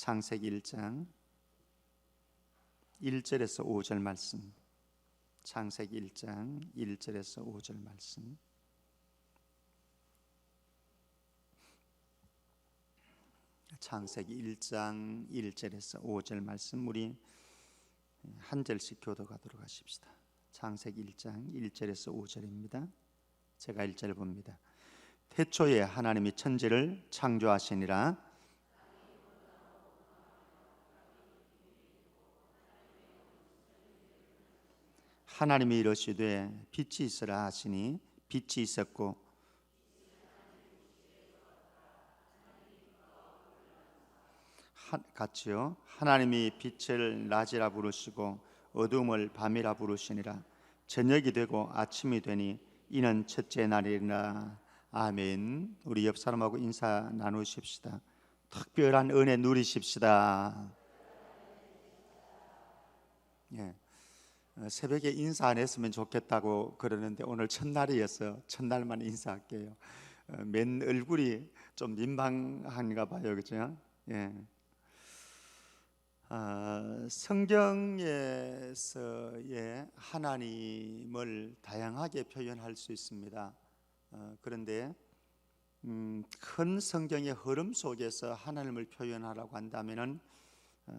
창세기 1장 1절에서 5절 말씀. 창세기 1장 1절에서 5절 말씀. 창세기 1장 1절에서 5절 말씀, 우리 한 절씩 교독하도록 하십시다. 창세기 1장 1절에서 5절입니다. 제가 1절 봅니다. 태초에 하나님이 천지를 창조하시니라. 하나님이 이르시되 빛이 있으라 하시니 빛이 있었고, 같이요. 하나님이 빛을 낮이라 부르시고 어둠을 밤이라 부르시니라. 저녁이 되고 아침이 되니 이는 첫째 날이라. 아멘. 우리 옆 사람하고 인사 나누십시다. 특별한 은혜 누리십시다. 예. 새벽에 인사 안 했으면 좋겠다고 그러는데 오늘 첫날이어서 첫날만 인사할게요. 맨 얼굴이 좀 민망한가 봐요, 그죠? 예. 성경에서의 하나님을 다양하게 표현할 수 있습니다. 그런데 큰 성경의 흐름 속에서 하나님을 표현하라고 한다면은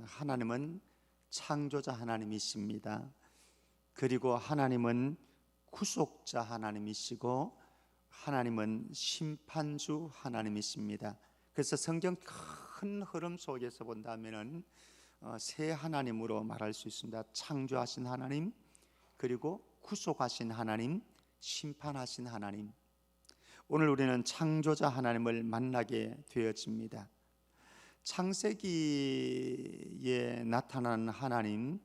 하나님은 창조자 하나님이십니다. 그리고 하나님은 구속자 하나님이시고 하나님은 심판주 하나님이십니다. 그래서 성경 큰 흐름 속에서 본다면은 세 하나님으로 말할 수 있습니다. 창조하신 하나님, 그리고 구속하신 하나님, 심판하신 하나님. 오늘 우리는 창조자 하나님을 만나게 되어집니다. 창세기에 나타난 하나님,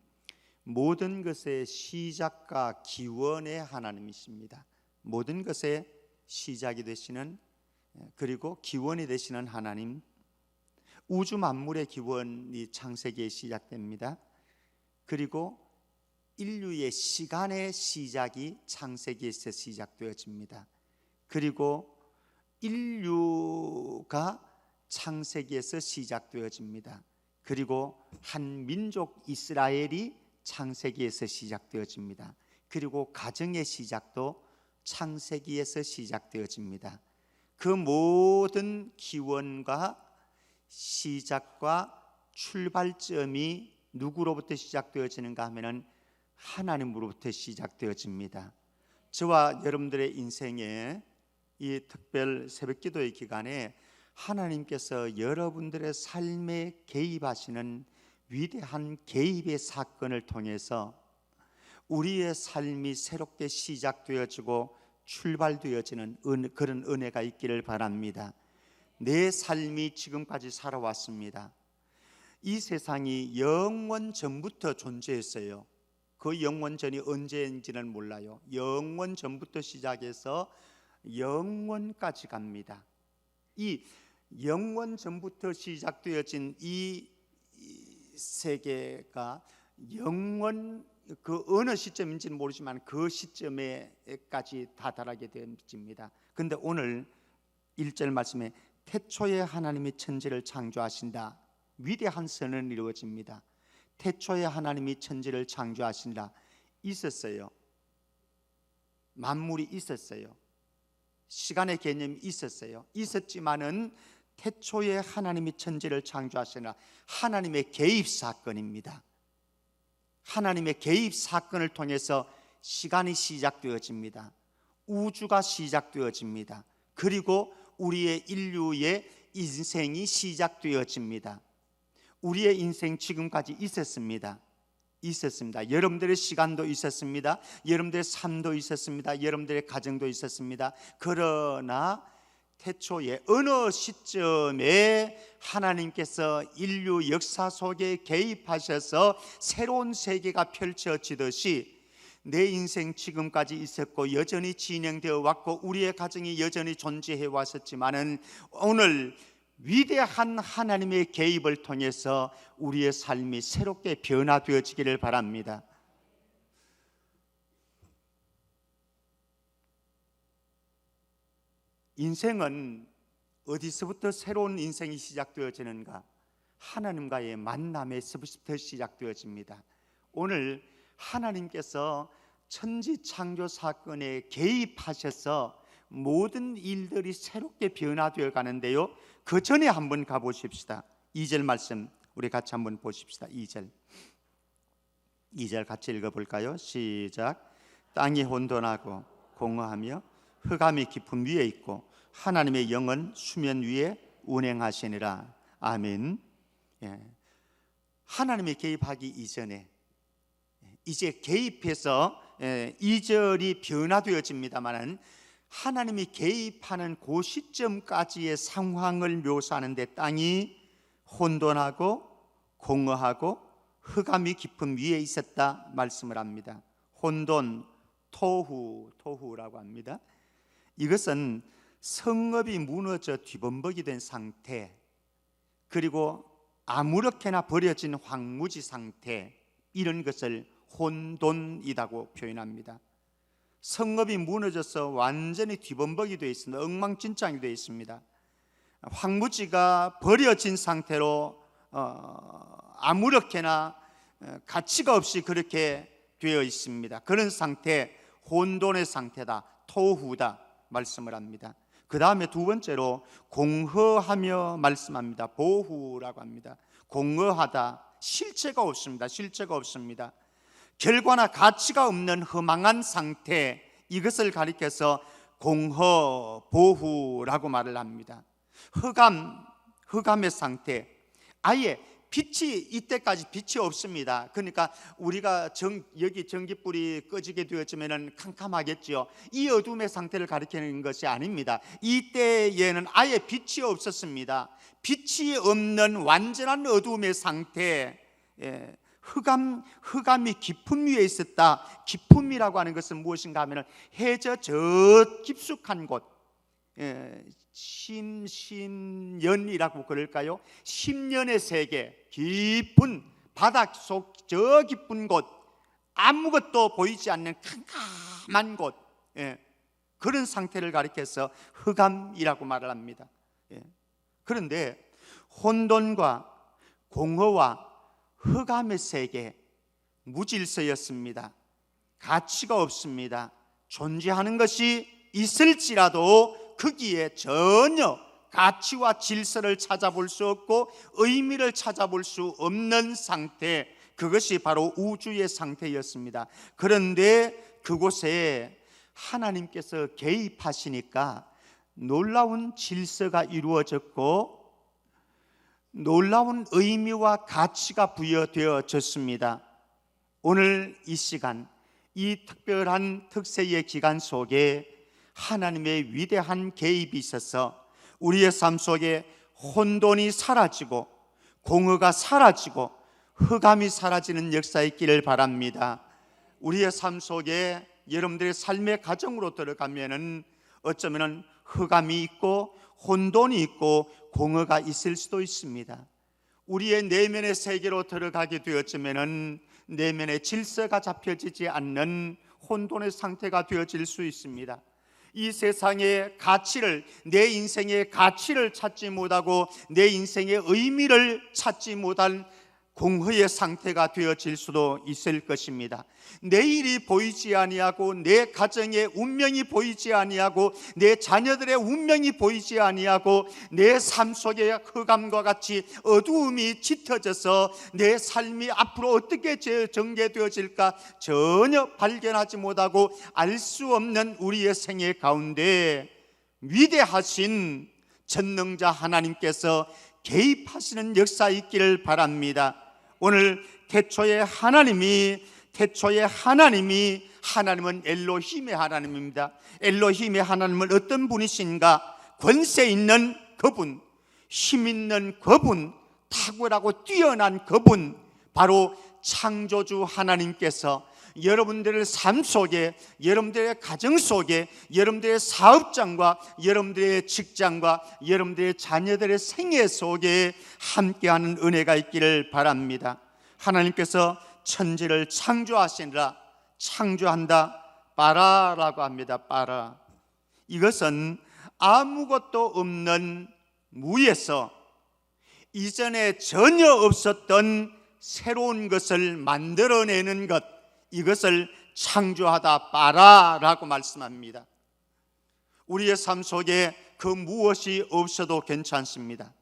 모든 것의 시작과 기원의 하나님이십니다. 모든 것의 시작이 되시는, 그리고 기원이 되시는 하나님. 우주 만물의 기원이 창세기에 시작됩니다. 그리고 인류의 시간의 시작이 창세기에서 시작되어집니다. 그리고 인류가 창세기에서 시작되어집니다. 그리고 한 민족 이스라엘이 창세기에서 시작되어집니다. 그리고 가정의 시작도 창세기에서 시작되어집니다. 그 모든 기원과 시작과 출발점이 누구로부터 시작되어지는가 하면은 하나님으로부터 시작되어집니다. 저와 여러분들의 인생에 이 특별 새벽기도의 기간에 하나님께서 여러분들의 삶에 개입하시는 위대한 개입의 사건을 통해서 우리의 삶이 새롭게 시작되어지고 출발되어지는 그런 은혜가 있기를 바랍니다. 내 삶이 지금까지 살아왔습니다. 이 세상이 영원 전부터 존재했어요. 그 영원 전이 언제인지는 몰라요. 영원 전부터 시작해서 영원까지 갑니다. 이 영원 전부터 시작되어진 이 세계가 영원, 그 어느 시점인지는 모르지만 그 시점에까지 다다르게 됩니다. 그런데 오늘 1절 말씀에 태초에 하나님이 천지를 창조하신다. 위대한 선언이 이루어집니다. 태초에 하나님이 천지를 창조하신다. 있었어요. 만물이 있었어요. 시간의 개념이 있었어요. 있었지만은 태초에 하나님이 천지를 창조하시나 하나님의 개입 사건입니다. 하나님의 개입 사건을 통해서 시간이 시작되어집니다. 우주가 시작되어집니다. 그리고 우리의 인류의 인생이 시작되어집니다. 우리의 인생 지금까지 있었습니다. 여러분들의 시간도 있었습니다. 여러분들의 삶도 있었습니다. 여러분들의 가정도 있었습니다. 그러나 태초에 어느 시점에 하나님께서 인류 역사 속에 개입하셔서 새로운 세계가 펼쳐지듯이 내 인생 지금까지 있었고 여전히 진행되어 왔고 우리의 가정이 여전히 존재해 왔었지만은 오늘 위대한 하나님의 개입을 통해서 우리의 삶이 새롭게 변화되어지기를 바랍니다. 인생은 어디서부터 새로운 인생이 시작되어지는가? 하나님과의 만남에서부터 시작되어집니다. 오늘 하나님께서 천지 창조 사건에 개입하셔서 모든 일들이 새롭게 변화되어 가는데요, 그 전에 한번 가보십시다. 2절 말씀 우리 같이 한번 보십시다. 2절 같이 읽어볼까요? 시작. 땅이 혼돈하고 공허하며 흑암이 깊음 위에 있고 하나님의 영은 수면 위에 운행하시니라. 아멘. 하나님이 개입하기 이전에 이제 개입해서 2절이 변화되어집니다만, 하나님이 개입하는 그 시점까지의 상황을 묘사하는데 땅이 혼돈하고 공허하고 흑암이 깊음 위에 있었다 말씀을 합니다. 혼돈, 토후라고 합니다. 이것은 성읍이 무너져 뒤범벅이 된 상태, 그리고 아무렇게나 버려진 황무지 상태, 이런 것을 혼돈이라고 표현합니다. 성읍이 무너져서 완전히 뒤범벅이 되어 있습니다. 엉망진창이 되어 있습니다. 황무지가 버려진 상태로 아무렇게나 가치가 없이 그렇게 되어 있습니다. 그런 상태, 혼돈의 상태다, 토후다 말씀을 합니다. 그 다음에 두 번째로 공허하며 말씀합니다. 보후라고 합니다. 공허하다, 실체가 없습니다. 결과나 가치가 없는 허망한 상태, 이것을 가리켜서 공허, 보후라고 말을 합니다. 흑암의 상태, 아예 빛이, 이때까지 빛이 없습니다. 그러니까 우리가 여기 전기불이 꺼지게 되었으면 캄캄하겠죠. 이 어둠의 상태를 가리키는 것이 아닙니다. 이때에는 아예 빛이 없었습니다. 빛이 없는 완전한 어둠의 상태, 흑암이 깊음 위에 있었다. 깊음이라고 하는 것은 무엇인가 하면 해저 저 깊숙한 곳, 심연이라고 그럴까요? 심연의 세계, 깊은 바닥 속 저 깊은 곳, 아무것도 보이지 않는 캄캄한 곳, 그런 상태를 가리켜서 흑암이라고 말을 합니다. 그런데 혼돈과 공허와 흑암의 세계, 무질서였습니다. 가치가 없습니다. 존재하는 것이 있을지라도 거기에 전혀 가치와 질서를 찾아볼 수 없고 의미를 찾아볼 수 없는 상태, 그것이 바로 우주의 상태였습니다. 그런데 그곳에 하나님께서 개입하시니까 놀라운 질서가 이루어졌고 놀라운 의미와 가치가 부여되어졌습니다. 오늘 이 시간, 이 특별한 특세의 기간 속에 하나님의 위대한 개입이 있어서 우리의 삶 속에 혼돈이 사라지고 공허가 사라지고 흑암이 사라지는 역사 있기를 바랍니다. 우리의 삶 속에 여러분들의 삶의 가정으로 들어가면은 어쩌면은 흑암이 있고 혼돈이 있고 공허가 있을 수도 있습니다. 우리의 내면의 세계로 들어가게 되었으면은 내면의 질서가 잡혀지지 않는 혼돈의 상태가 되어질 수 있습니다. 이 세상의 가치를, 내 인생의 가치를 찾지 못하고 내 인생의 의미를 찾지 못한 공허의 상태가 되어질 수도 있을 것입니다. 내일이 보이지 아니하고 내 가정의 운명이 보이지 아니하고 내 자녀들의 운명이 보이지 아니하고 내 삶 속에 흑암과 같이 어두움이 짙어져서 내 삶이 앞으로 어떻게 전개되어질까 전혀 발견하지 못하고 알 수 없는 우리의 생애 가운데 위대하신 전능자 하나님께서 개입하시는 역사 있기를 바랍니다. 오늘 태초의 하나님은 엘로힘의 하나님입니다. 엘로힘의 하나님은 어떤 분이신가? 권세 있는 그분, 힘 있는 그분, 탁월하고 뛰어난 그분, 바로 창조주 하나님께서 여러분들의 삶 속에, 여러분들의 가정 속에, 여러분들의 사업장과 여러분들의 직장과 여러분들의 자녀들의 생애 속에 함께하는 은혜가 있기를 바랍니다. 하나님께서 천지를 창조하시니라. 창조한다, 바라라고 합니다. 바라. 이것은 아무것도 없는 무에서 이전에 전혀 없었던 새로운 것을 만들어내는 것, 이것을 창조하다 빠라라고 말씀합니다. 우리의 삶 속에 그 무엇이 없어도 괜찮습니다.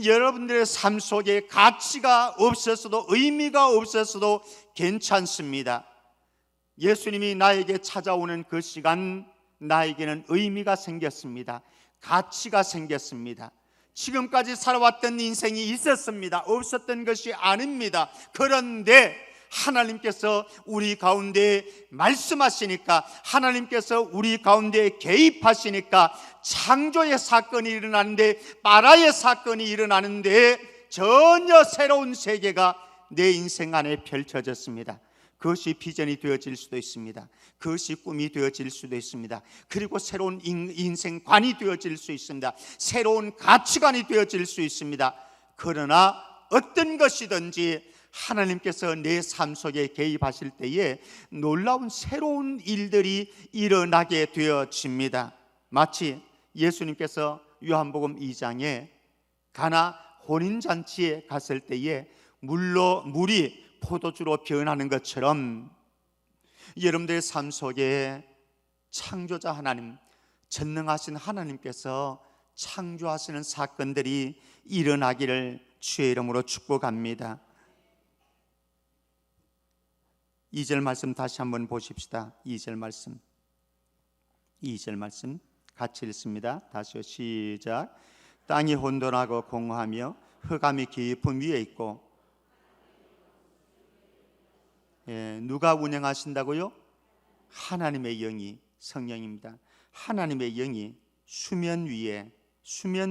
여러분들의 삶 속에 가치가 없었어도, 의미가 없었어도 괜찮습니다. 예수님이 나에게 찾아오는 그 시간, 나에게는 의미가 생겼습니다. 가치가 생겼습니다. 지금까지 살아왔던 인생이 있었습니다. 없었던 것이 아닙니다. 그런데 하나님께서 우리 가운데 말씀하시니까, 하나님께서 우리 가운데 개입하시니까 창조의 사건이 일어나는데, 빠라의 사건이 일어나는데 전혀 새로운 세계가 내 인생 안에 펼쳐졌습니다. 그것이 비전이 되어질 수도 있습니다. 그것이 꿈이 되어질 수도 있습니다. 그리고 새로운 인생관이 되어질 수 있습니다. 새로운 가치관이 되어질 수 있습니다. 그러나 어떤 것이든지 하나님께서 내 삶 속에 개입하실 때에 놀라운 새로운 일들이 일어나게 되어집니다. 마치 예수님께서 요한복음 2장에 가나 혼인잔치에 갔을 때에 물이 포도주로 변하는 것처럼 여러분들의 삶 속에 창조자 하나님, 전능하신 하나님께서 창조하시는 사건들이 일어나기를 주의 이름으로 축복합니다. 2절 말씀 다시 한번 보십시다. 2절 말씀 같이 읽습니다. 다시요, 시작. 땅이 혼돈하고 공허하며 흑암이 깊음 위에 있고, 누가 운행하신다고요? 하나님의 영이, 성령입니다. 하나님의 영이 수면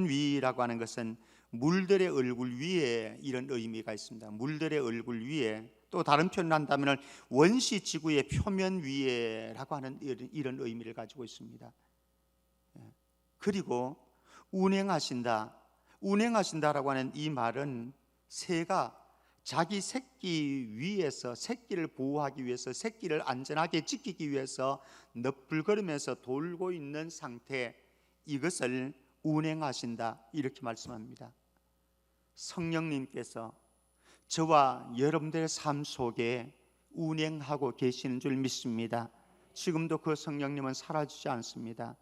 위라고 하는 것은 물들의 얼굴 위에, 이런 의미가 있습니다. 물들의 얼굴 위에, 또 다른 표현을 한다면 원시 지구의 표면 위에라고 하는 이런 의미를 가지고 있습니다. 그리고 운행하신다라고 하는 이 말은 새가 자기 새끼 위에서, 새끼를 보호하기 위해서, 새끼를 안전하게 지키기 위해서 너풀거리면서 돌고 있는 상태, 이것을 운행하신다, 이렇게 말씀합니다. 성령님께서 저와 여러분들의 삶 속에 운행하고 계시는 줄 믿습니다. 지금도 그 성령님은 사라지지 않습니다.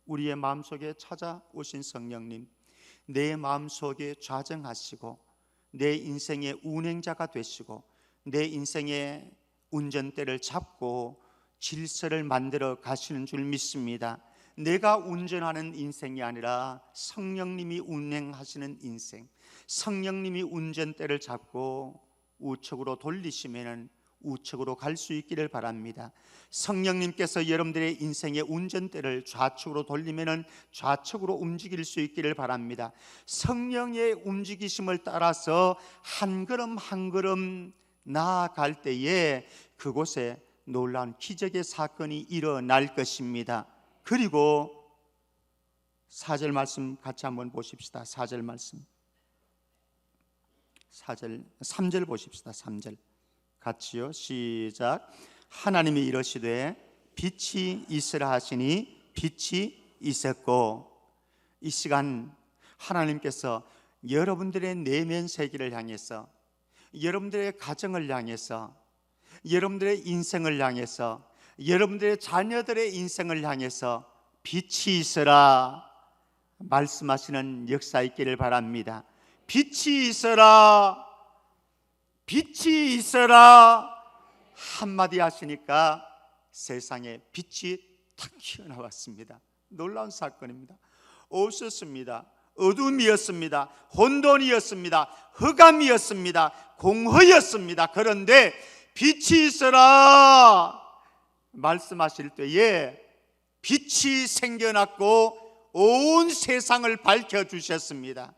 우리의 마음속에 찾아오신 성령님, 내 마음속에 좌정하시고 내 인생의 운행자가 되시고 내 인생의 운전대를 잡고 질서를 만들어 가시는 줄 믿습니다. 내가 운전하는 인생이 아니라 성령님이 운행하시는 인생, 성령님이 운전대를 잡고 우측으로 돌리시면 우측으로 갈 수 있기를 바랍니다. 성령님께서 여러분들의 인생의 운전대를 좌측으로 돌리면 좌측으로 움직일 수 있기를 바랍니다. 성령의 움직이심을 따라서 한 걸음 한 걸음 나아갈 때에 그곳에 놀라운 기적의 사건이 일어날 것입니다. 그리고 4절 말씀 같이 한번 보십시다. 4절 말씀, 3절 보십시다. 3절 같이요, 시작. 하나님이 이르시되 빛이 있으라 하시니 빛이 있었고. 이 시간 하나님께서 여러분들의 내면 세계를 향해서, 여러분들의 가정을 향해서, 여러분들의 인생을 향해서, 여러분들의 자녀들의 인생을 향해서 빛이 있으라 말씀하시는 역사 있기를 바랍니다. 빛이 있어라, 빛이 있어라 한마디 하시니까 세상에 빛이 탁 튀어나왔습니다. 놀라운 사건입니다. 없었습니다. 어둠이었습니다. 혼돈이었습니다. 흑암이었습니다. 공허였습니다. 그런데 빛이 있어라 말씀하실 때에 빛이 생겨났고 온 세상을 밝혀주셨습니다.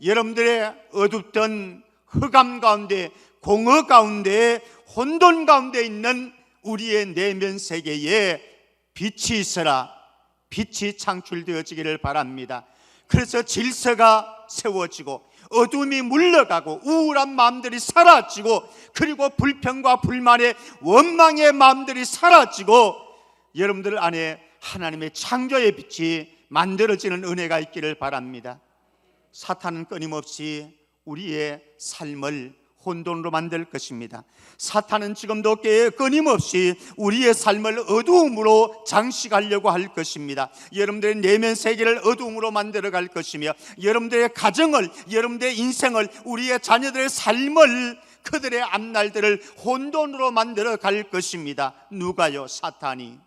여러분들의 어둡던 흑암 가운데, 공허 가운데, 혼돈 가운데 있는 우리의 내면 세계에 빛이 있어라, 빛이 창출되어지기를 바랍니다. 그래서 질서가 세워지고 어둠이 물러가고 우울한 마음들이 사라지고, 그리고 불평과 불만의 원망의 마음들이 사라지고 여러분들 안에 하나님의 창조의 빛이 만들어지는 은혜가 있기를 바랍니다. 사탄은 끊임없이 우리의 삶을 혼돈으로 만들 것입니다. 사탄은 지금도 끊임없이 우리의 삶을 어두움으로 장식하려고 할 것입니다. 여러분들의 내면 세계를 어두움으로 만들어 갈 것이며, 여러분들의 가정을, 여러분들의 인생을, 우리의 자녀들의 삶을, 그들의 앞날들을 혼돈으로 만들어 갈 것입니다. 누가요? 사탄이.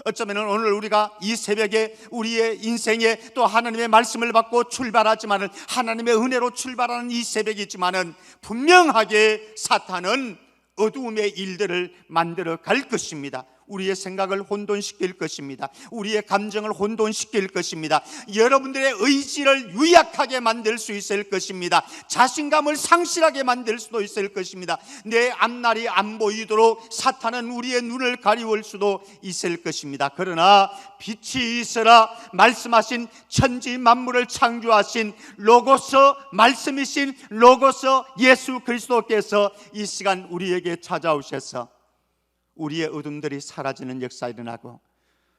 어쩌면 오늘 우리가 이 새벽에 우리의 인생에 또 하나님의 말씀을 받고 출발하지만은, 하나님의 은혜로 출발하는 이 새벽이지만은, 분명하게 사탄은 어두움의 일들을 만들어 갈 것입니다. 우리의 생각을 혼돈시킬 것입니다. 우리의 감정을 혼돈시킬 것입니다. 여러분들의 의지를 유약하게 만들 수 있을 것입니다. 자신감을 상실하게 만들 수도 있을 것입니다. 내 앞날이 안 보이도록 사탄은 우리의 눈을 가리울 수도 있을 것입니다. 그러나 빛이 있으라 말씀하신 천지 만물을 창조하신 로고스, 말씀이신 로고스 예수 그리스도께서 이 시간 우리에게 찾아오셔서 우리의 어둠들이 사라지는 역사 일어나고,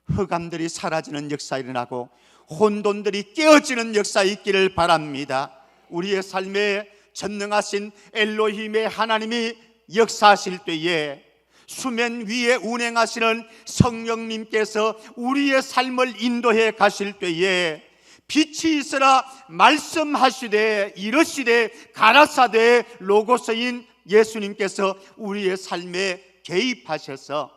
흑암들이 사라지는 역사 일어나고, 혼돈들이 깨어지는 역사 있기를 바랍니다. 우리의 삶에 전능하신 엘로힘의 하나님이 역사하실 때에, 수면 위에 운행하시는 성령님께서 우리의 삶을 인도해 가실 때에, 빛이 있으라 말씀하시되 이르시되 가라사대 로고스인 예수님께서 우리의 삶에 개입하셔서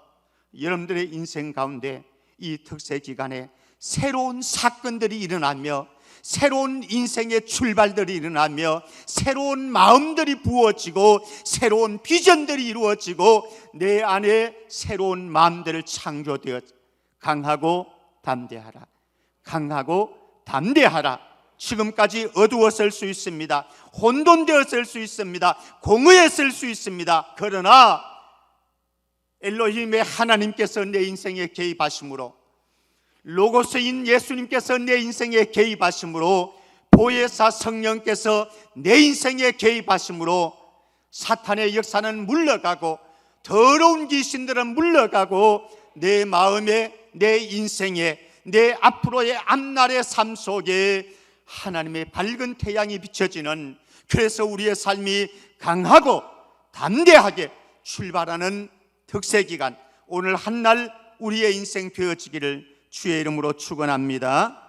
여러분들의 인생 가운데 이 특세 기간에 새로운 사건들이 일어나며, 새로운 인생의 출발들이 일어나며, 새로운 마음들이 부어지고, 새로운 비전들이 이루어지고, 내 안에 새로운 마음들을 창조되어 강하고 담대하라, 강하고 담대하라. 지금까지 어두웠을 수 있습니다. 혼돈되었을 수 있습니다. 공허했을 수 있습니다. 그러나 엘로힘의 하나님께서 내 인생에 개입하심으로, 로고스인 예수님께서 내 인생에 개입하심으로, 보혜사 성령께서 내 인생에 개입하심으로 사탄의 역사는 물러가고, 더러운 귀신들은 물러가고, 내 마음에, 내 인생에, 내 앞으로의 앞날의 삶 속에 하나님의 밝은 태양이 비춰지는, 그래서 우리의 삶이 강하고 담대하게 출발하는 특세기간, 오늘 한날 우리의 인생 되어지기를 주의 이름으로 축원합니다.